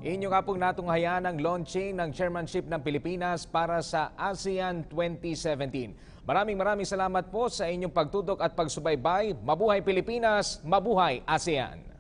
Inyo nga pong natunghayan ang launching ng chairmanship ng Pilipinas para sa ASEAN 2017. Maraming salamat po sa inyong pagtutok at pagsubaybay. Mabuhay Pilipinas, mabuhay ASEAN!